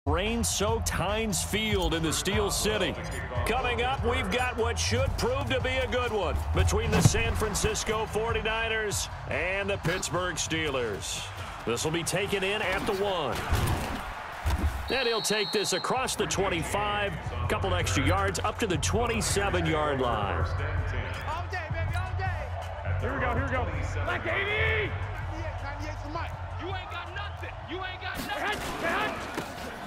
Rain-soaked Heinz Field in the Steel City. Coming up, we've got what should prove to be a good one between the San Francisco 49ers and the Pittsburgh Steelers. This will be taken in at the 1. And he'll take this across the 25, a couple extra yards up to the 27-yard line. All day, baby, all day. Here we go. Like 80! 98 for Mike. You ain't got nothing. You ain't got nothing.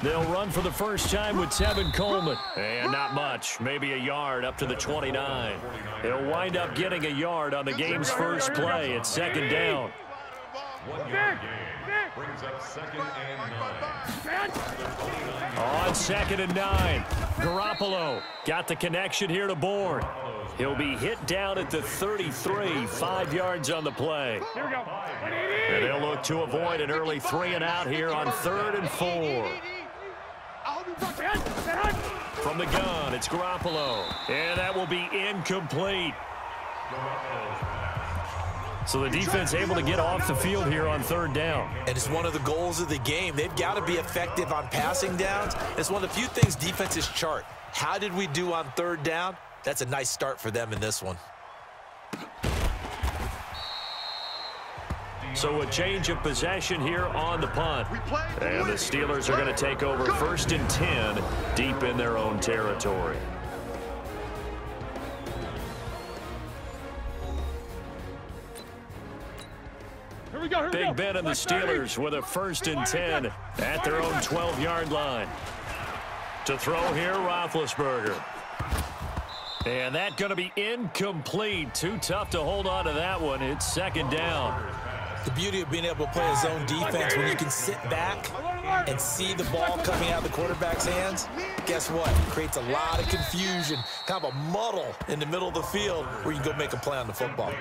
They'll run for the first time with Tevin Coleman. And not much, maybe a yard up to the 29. He'll wind up getting a yard on the game's first play. It's second down. 1 yard gain brings up 2nd and 9. On 2nd and 9, Garoppolo got the connection here to Bourne. He'll be hit down at the 33, 5 yards on the play. Here we go. And they'll look to avoid an early 3 and out here on 3rd and 4. From the gun, it's Garoppolo. And that will be incomplete. So the defense able to get off the field here on 3rd down. And it's one of the goals of the game. They've got to be effective on passing downs. It's one of the few things defenses chart. How did we do on 3rd down? That's a nice start for them in this one. So a change of possession here on the punt. And the Steelers are going to take over 1st and 10 deep in their own territory. Big Ben and the Steelers with a 1st and 10 at their own 12-yard line. To throw here, Roethlisberger. And that's going to be incomplete. Too tough to hold on to that one. It's 2nd down. The beauty of being able to play a zone defense when you can sit back and see the ball coming out of the quarterback's hands, guess what? It creates a lot of confusion, kind of a muddle in the middle of the field where you can go make a play on the football.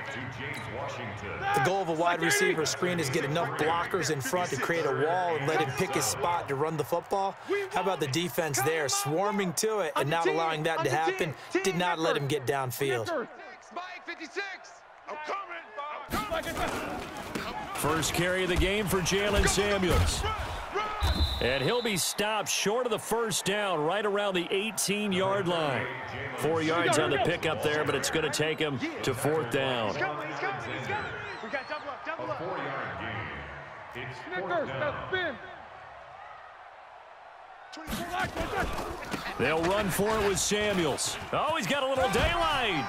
The goal of a wide receiver screen is get enough blockers in front to create a wall and let him pick his spot to run the football. How about the defense there, swarming to it and not allowing that to happen? Did not let him get downfield. Spike 56. I'm coming. First carry of the game for Jalen Samuels. And he'll be stopped short of the 1st down right around the 18-yard line. 4 yards on the pickup there, but it's going to take him to 4th down. We got double up. A 4-yard gain. It's 4th down. They'll run for it with Samuels. Oh, he's got a little daylight.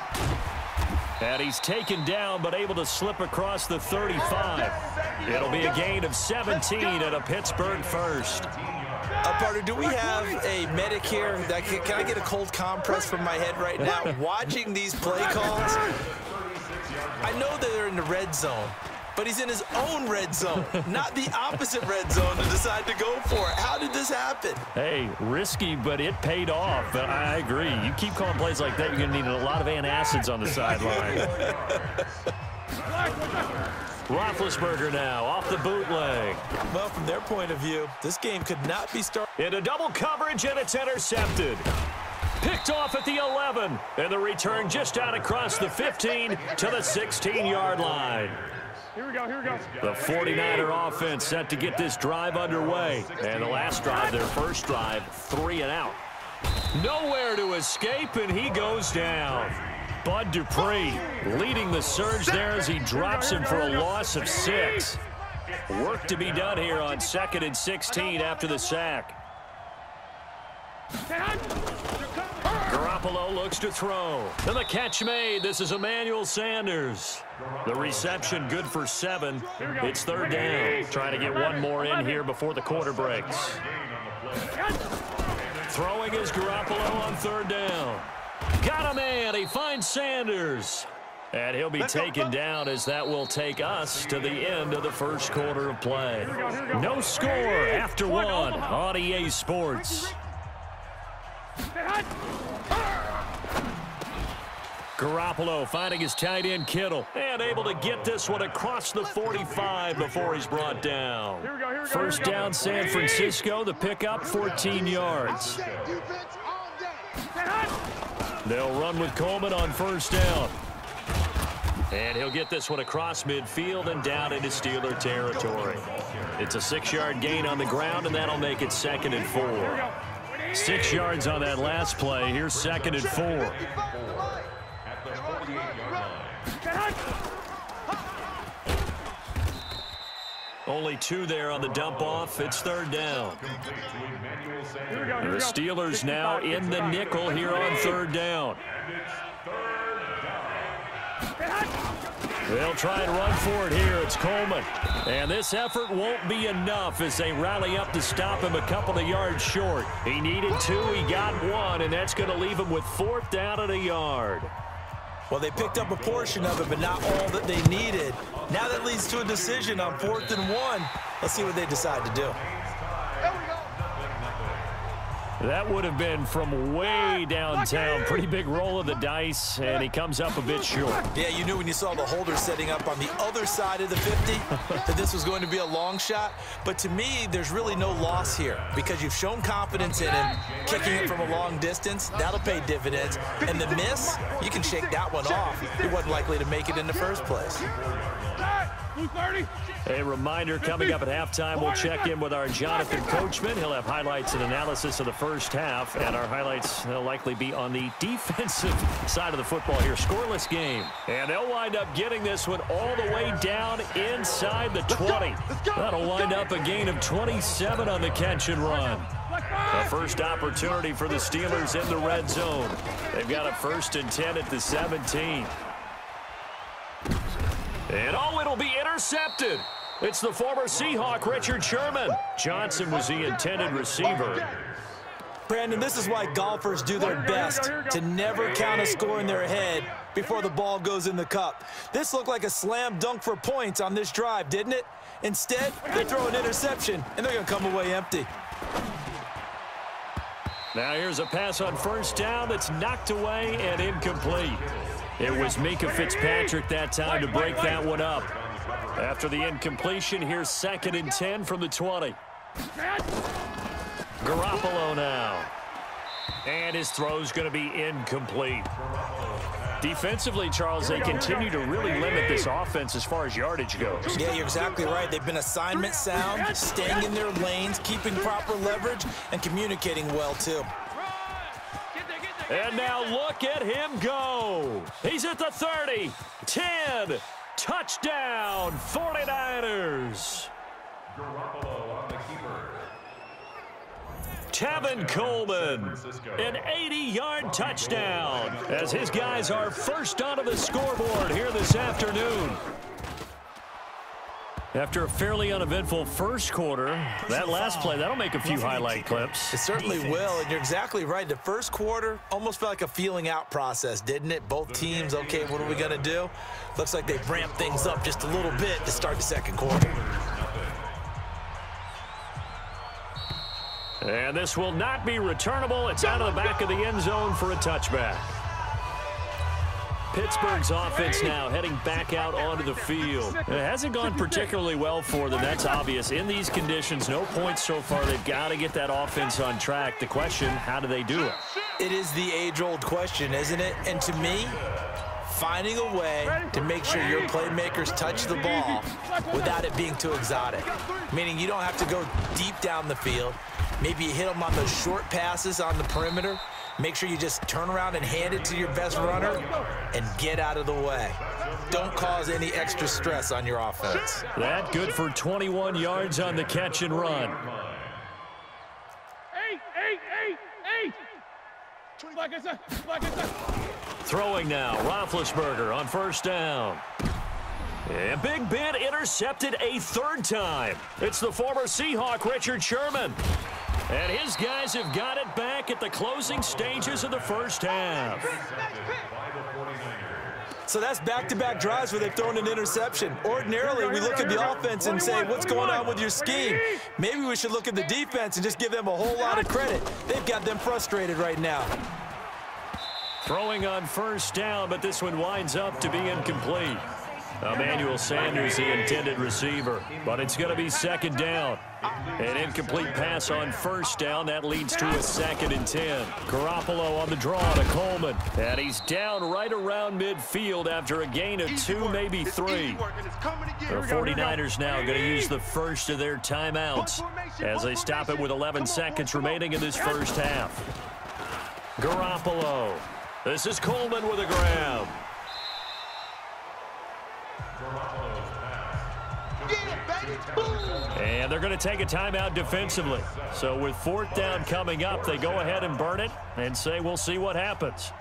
And he's taken down, but able to slip across the 35. It'll be a gain of 17 and a Pittsburgh first. Partner, do we have a medic here? Can I get a cold compress from my head right now? Watching these play calls, I know they're in the red zone, but he's in his own red zone, not the opposite red zone to decide to go for it. How did this happen? Hey, risky, but it paid off. But I agree. You keep calling plays like that, you're going to need a lot of antacids on the sideline. Roethlisberger now off the bootleg. Well, from their point of view, this game could not be started. Into double coverage, and it's intercepted. Picked off at the 11, and the return just out across the 15 to the 16-yard line. Here we go. The 49er offense set to get this drive underway. And the last drive, their first drive, 3 and out. Nowhere to escape, and he goes down. Bud Dupree leading the surge there as he drops him for a loss of 6. Work to be done here on 2nd and 16 after the sack. Garoppolo looks to throw. And the catch made. This is Emmanuel Sanders. The reception good for 7. It's 3rd down. Trying to get one more in here before the quarter breaks. Throwing is Garoppolo on 3rd down. Got a man. He finds Sanders. And he'll be taken down as that will take us to the end of the first quarter of play. No score after 1 on EA Sports. Garoppolo finding his tight end Kittle and able to get this one across the 45 before he's brought down. First down San Francisco, the pickup 14 yards. They'll run with Coleman on 1st down. And he'll get this one across midfield and down into Steeler territory. It's a 6-yard gain on the ground, and that'll make it 2nd and 4. 6 yards on that last play. Here's 2nd and 4. At the 48-yard line. Only 2 there on the dump off. It's 3rd down. The Steelers now in the nickel here on 3rd down. They'll try and run for it here. It's Coleman. And this effort won't be enough as they rally up to stop him a couple of yards short. He needed 2. He got 1, and that's going to leave him with 4th down and a yard. Well, they picked up a portion of it, but not all that they needed. Now that leads to a decision on 4th and 1. Let's see what they decide to do. That would have been from way downtown. Pretty big roll of the dice, and he comes up a bit short. Yeah, you knew when you saw the holder setting up on the other side of the 50 that this was going to be a long shot. But to me, there's really no loss here because you've shown confidence in him. Kicking it from a long distance, that'll pay dividends. And the miss, you can shake that one off. He wasn't likely to make it in the first place. A reminder, coming up at halftime, we'll check in with our Jonathan Coachman. He'll have highlights and analysis of the first half, and our highlights will likely be on the defensive side of the football here. Scoreless game, and they'll wind up getting this one all the way down inside the 20. That'll wind up a gain of 27 on the catch and run. The first opportunity for the Steelers in the red zone. They've got a 1st and 10 at the 17. And it'll be intercepted. It's the former Seahawk, Richard Sherman. Johnson was the intended receiver. Brandon, this is why golfers do their best to never count a score in their head before the ball goes in the cup. This looked like a slam dunk for points on this drive, didn't it? Instead, they throw an interception, and they're going to come away empty. Now here's a pass on 1st down that's knocked away and incomplete. It was Mika Fitzpatrick that time to break that one up. After the incompletion, here's 2nd and 10 from the 20. Garoppolo now. And his throw's going to be incomplete. Defensively, Charles, they continue to really limit this offense as far as yardage goes. Yeah, you're exactly right. They've been assignment sound, staying in their lanes, keeping proper leverage, and communicating well, too. And now look at him go. He's at the 30, 10, touchdown, 49ers. Garoppolo on the keeper. Tevin Coleman, an 80-yard touchdown as his guys are first onto the scoreboard here this afternoon. After a fairly uneventful first quarter, that last play, that'll make a few highlight clips. It certainly will, and you're exactly right. The first quarter almost felt like a feeling out process, didn't it? Both teams, okay, what are we going to do? Looks like they've ramped things up just a little bit to start the second quarter. And this will not be returnable. It's out of the back of the end zone for a touchback. Pittsburgh's offense now heading back out onto the field. It hasn't gone particularly well for them. That's obvious. In these conditions, no points so far. They've got to get that offense on track. The question, how do they do it? It is the age-old question, isn't it? And to me, finding a way to make sure your playmakers touch the ball without it being too exotic. Meaning you don't have to go deep down the field. Maybe you hit them on those short passes on the perimeter. Make sure you just turn around and hand it to your best runner and get out of the way. Don't cause any extra stress on your offense. That good for 21 yards on the catch and run. Eight. Like I said. Throwing now, Roethlisberger on 1st down. And Big Ben intercepted a 3rd time. It's the former Seahawk, Richard Sherman. And his guys have got it back at the closing stages of the first half. So that's back-to-back drives where they've thrown an interception. Ordinarily, we look at the offense and say, what's going on with your scheme? Maybe we should look at the defense and just give them a whole lot of credit. They've got them frustrated right now. Throwing on 1st down, but this one winds up to be incomplete. Emmanuel Sanders, the intended receiver. But it's going to be second down. An incomplete pass on first down. That leads to a 2nd and 10. Garoppolo on the draw to Coleman. And he's down right around midfield after a gain of 2, maybe 3. The 49ers now going to use the first of their timeouts as they stop it with 11 seconds remaining in this first half. Garoppolo. This is Coleman with a grab. And they're going to take a timeout defensively. So with 4th down coming up, they go ahead and burn it and say we'll see what happens.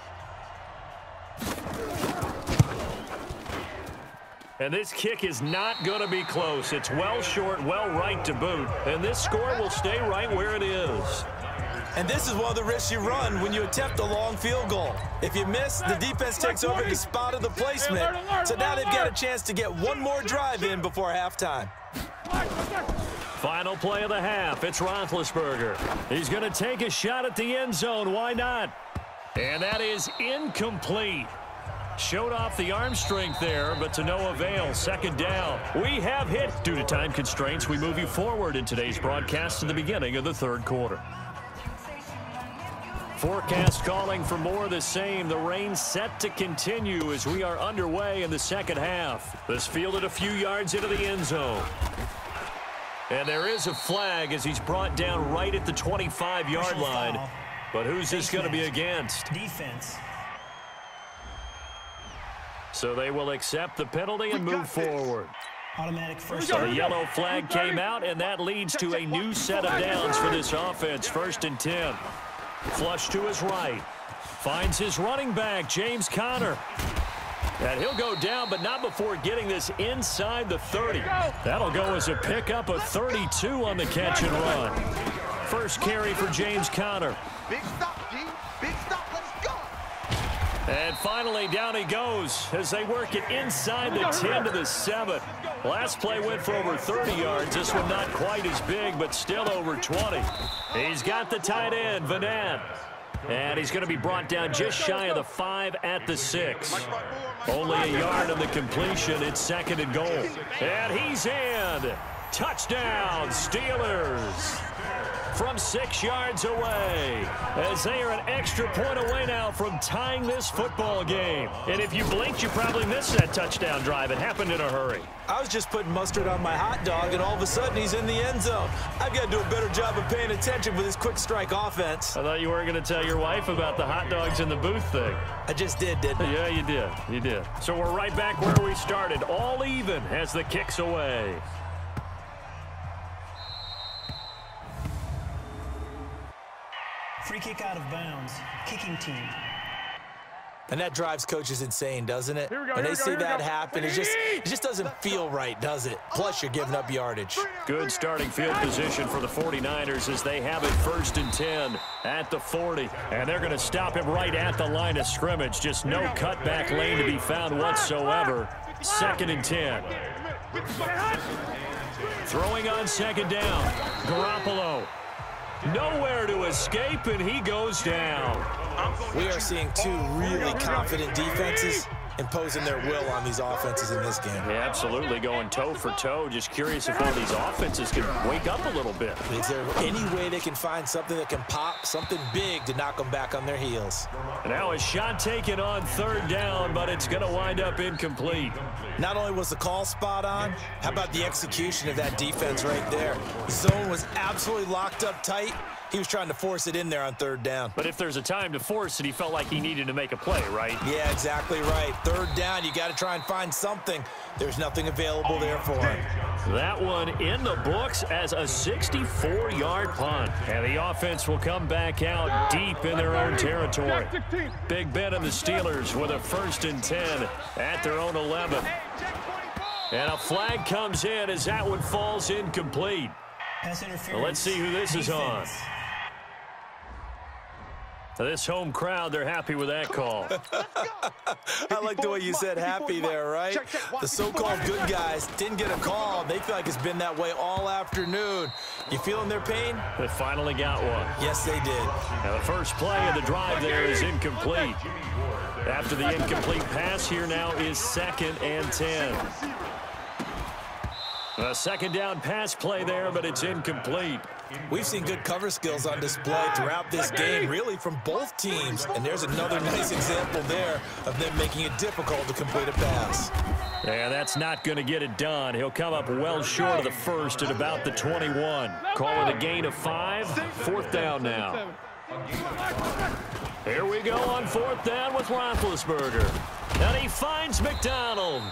And this kick is not going to be close. It's well short, well right to boot. And this score will stay right where it is. And this is one of the risks you run when you attempt a long field goal. If you miss, the defense takes over the spot of the placement. So now they've got a chance to get one more drive in before halftime. Final play of the half. It's Roethlisberger. He's going to take a shot at the end zone. Why not? And that is incomplete. Showed off the arm strength there, but to no avail. 2nd down. We have hit. Due to time constraints, we move you forward in today's broadcast to the beginning of the 3rd quarter. Forecast calling for more of the same. The rain set to continue as we are underway in the 2nd half. This fielded a few yards into the end zone. And there is a flag as he's brought down right at the 25-yard line. But who's this going to be against? Defense. So they will accept the penalty and move forward. Automatic first. So the yellow flag came out, and that leads to a new set of downs for this offense. 1st and 10. Flush to his right. Finds his running back, James Conner. And he'll go down, but not before getting this inside the 30. That'll go as a pickup of 32 on the catch and run. First carry for James Conner. Big stop, G. Big stop. Let's go. And finally, down he goes as they work it inside the 10 to the 7. Last play went for over 30 yards. This one not quite as big, but still over 20. He's got the tight end, Vanette. And he's going to be brought down just shy of the 5 at the 6. Only a yard on the completion. It's 2nd and goal. And he's in. Touchdown, Steelers. From 6 yards away, as they are an extra point away now from tying this football game. And if you blinked, you probably missed that touchdown drive. It happened in a hurry. I was just putting mustard on my hot dog, and all of a sudden he's in the end zone. I've got to do a better job of paying attention with this quick strike offense. I thought you weren't going to tell your wife about the hot dogs in the booth thing. I just didn't I? Yeah, you did. You did. So we're right back where we started, all even as the kick's away. Free kick out of bounds. Kicking team. And that drives coaches insane, doesn't it? When they see that happen, it just doesn't feel right, does it? Plus, you're giving up yardage. Good starting field position for the 49ers as they have it 1st and 10 at the 40. And they're going to stop him right at the line of scrimmage. Just no cutback lane to be found whatsoever. 2nd and 10. Throwing on 2nd down. Garoppolo. Nowhere to escape, and he goes down. We are seeing 2 really confident defenses imposing their will on these offenses in this game. Yeah, absolutely, going toe for toe. Just curious if one of these offenses can wake up a little bit. Is there any way they can find something that can pop, something big to knock them back on their heels? Now a shot taken on 3rd down, but it's going to wind up incomplete. Not only was the call spot on, how about the execution of that defense right there? The zone was absolutely locked up tight. He was trying to force it in there on 3rd down. But if there's a time to force it, he felt like he needed to make a play, right? Yeah, exactly right. 3rd down, you got to try and find something. There's nothing available there for him. That one in the books as a 64-yard punt. And the offense will come back out deep in their own territory. Big Ben and the Steelers with a 1st and 10 at their own 11. And a flag comes in as that one falls incomplete. Pass interference. Let's see who this is on. This home crowd, they're happy with that call. I like the way you said happy there, right? The so-called good guys didn't get a call. They feel like it's been that way all afternoon. You feeling their pain? They finally got one. Yes, they did. Now the first play of the drive there is incomplete. After the incomplete pass, here now is 2nd and 10. A second down pass play there, but it's incomplete. We've seen good cover skills on display throughout this game, really from both teams. And there's another nice example there of them making it difficult to complete a pass. Yeah, that's not going to get it done. He'll come up well short of the first at about the 21. Call it a gain of 5. 4th down now. Here we go on 4th down with Roethlisberger. And he finds McDonald.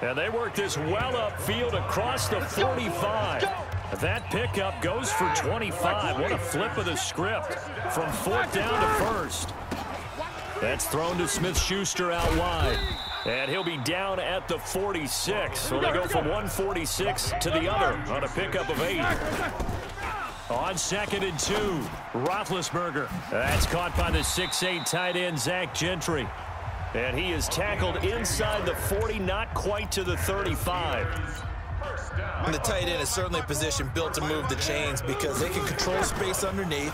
And they work this well upfield across the 45. That pickup goes for 25. What a flip of the script from 4th down to 1st. That's thrown to Smith-Schuster out wide. And he'll be down at the 46. So they go from 146 to the other on a pickup of 8. On 2nd and 2, Roethlisberger. That's caught by the 6'8" tight end, Zach Gentry. And he is tackled inside the 40, not quite to the 35. And the tight end is certainly a position built to move the chains because they can control space underneath.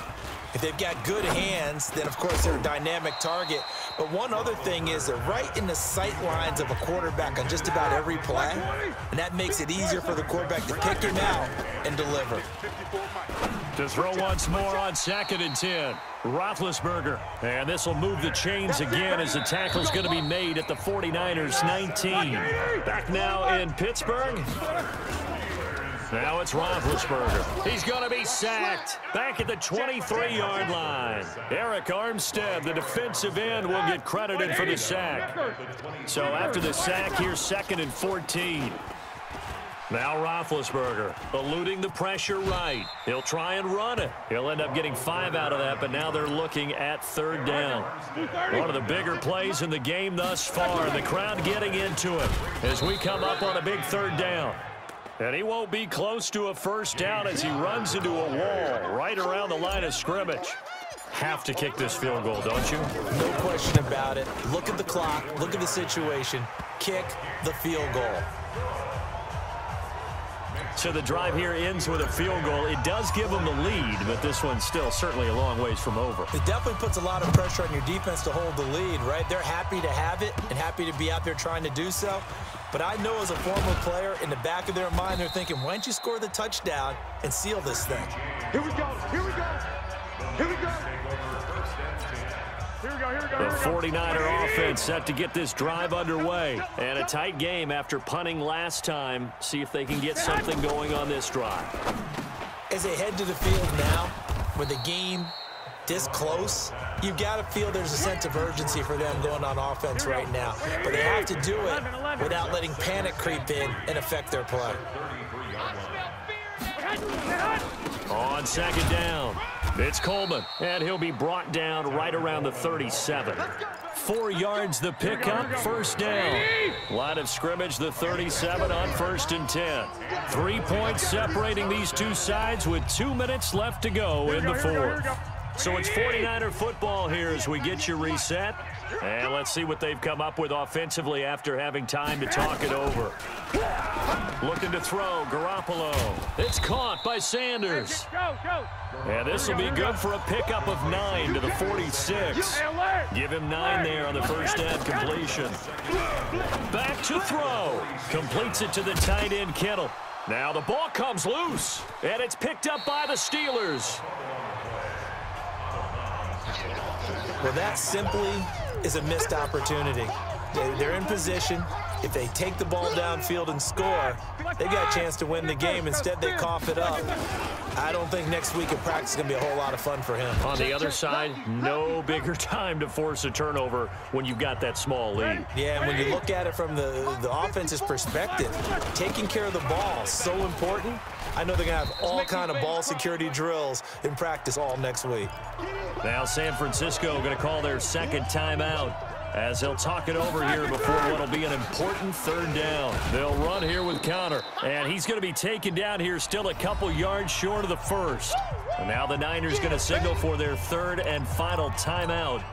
If they've got good hands, then, of course, they're a dynamic target. But one other thing is they're right in the sight lines of a quarterback on just about every play, and that makes it easier for the quarterback to pick him out and deliver. To throw once more on 2nd and 10. Roethlisberger. And this will move the chains again as the tackle's going to be made at the 49ers 19. Back now in Pittsburgh. Now it's Roethlisberger. He's going to be sacked. Back at the 23-yard line. Eric Armstead, the defensive end, will get credited for the sack. So after the sack, here's 2nd and 14. Now Roethlisberger eluding the pressure right. He'll try and run it. He'll end up getting 5 out of that, but now they're looking at 3rd down. One of the bigger plays in the game thus far. The crowd getting into it as we come up on a big 3rd down. And he won't be close to a 1st down as he runs into a wall right around the line of scrimmage. Have to kick this field goal, don't you? No question about it. Look at the clock. Look at the situation. Kick the field goal. So the drive here ends with a field goal. It does give them the lead, but this one's still certainly a long ways from over. It definitely puts a lot of pressure on your defense to hold the lead, right? They're happy to have it and happy to be out there trying to do so. But I know as a former player, in the back of their mind, they're thinking, why don't you score the touchdown and seal this thing? Here we go. Here we go. Here we go. Here we go. Here we go. The 49er offense set to get this drive underway. And a tight game after punting last time. See if they can get something going on this drive. As they head to the field now, with the game this close, you've got to feel there's a sense of urgency for them going on offense right now. But they have to do it without letting panic creep in and affect their play. On 2nd down, it's Coleman, and he'll be brought down right around the 37. 4 yards the pickup, 1st down. Line of scrimmage, the 37 on 1st and 10. 3 points separating these two sides with 2 minutes left to go in the 4th. So it's 49er football here as we get you reset. And let's see what they've come up with offensively after having time to talk it over. Looking to throw, Garoppolo. It's caught by Sanders. And this will be good for a pickup of 9 to the 46. Give him 9 there on the 1st down completion. Back to throw. Completes it to the tight end, Kittle. Now the ball comes loose, and it's picked up by the Steelers. Well, that simply is a missed opportunity. They're in position. If they take the ball downfield and score, they've got a chance to win the game. Instead, they cough it up. I don't think next week in practice is going to be a whole lot of fun for him. On the other side, no bigger time to force a turnover when you've got that small lead. Yeah, and when you look at it from the offense's perspective, taking care of the ball is so important. I know they're going to have all kind of ball security drills in practice all next week. Now San Francisco going to call their 2nd timeout. as they'll talk it over here before what will be an important third down. They'll run here with counter, and he's going to be taken down here still a couple yards short of the first. And now the Niners going to signal for their third and final timeout,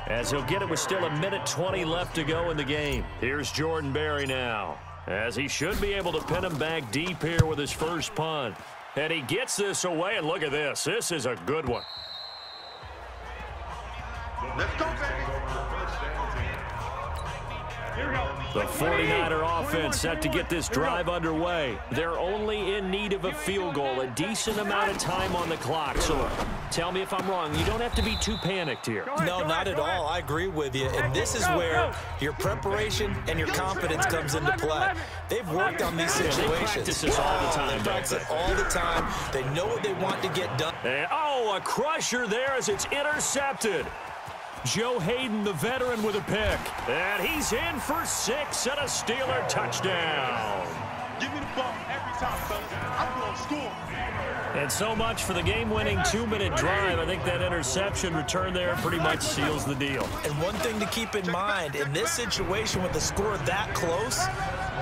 as he'll get it with still 1:20 left to go in the game. Here's Jordan Berry now, as he should be able to pin him back deep here with his first punt. And he gets this away, and look at this. This is a good one. Let's go, baby. The 49er offense set to get this drive underway. They're only in need of a field goal, a decent amount of time on the clock. So tell me if I'm wrong. You don't have to be too panicked here. No, not at all. I agree with you. And this is where your preparation and your confidence comes into play. They've worked on these situations. They practice this all the time. They practice it all the time. They know what they want to get done. And, oh, a crusher there as it's intercepted. Joe Hayden, the veteran, with a pick. And he's in for 6 and a Steeler touchdown. Give me the ball every time, fellas. I'm going to score. And so much for the game-winning 2-minute drive. I think that interception return there pretty much seals the deal. And one thing to keep in mind, in this situation with the score that close,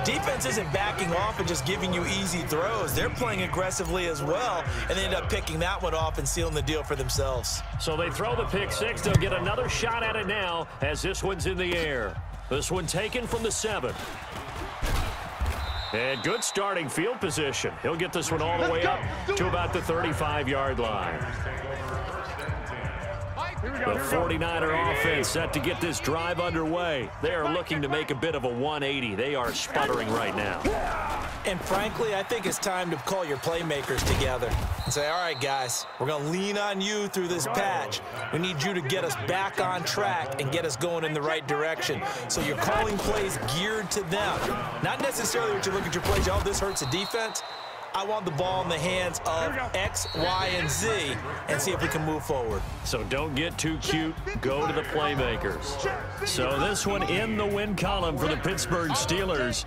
defense isn't backing off and just giving you easy throws. They're playing aggressively as well, and they end up picking that one off and sealing the deal for themselves. So they throw the pick six. They'll get another shot at it now as this one's in the air. This one taken from the 7. And good starting field position. He'll get this one all the way up to about the 35-yard line. The 49er offense set to get this drive underway. They are looking to make a bit of a 180. They are sputtering right now. And frankly, I think it's time to call your playmakers together and say, all right, guys, we're going to lean on you through this patch. We need you to get us back on track and get us going in the right direction. So you're calling plays geared to them. Not necessarily what you look at your plays, oh, this hurts the defense. I want the ball in the hands of X, Y, and Z and see if we can move forward. So don't get too cute. Go to the playmakers. So this one in the win column for the Pittsburgh Steelers.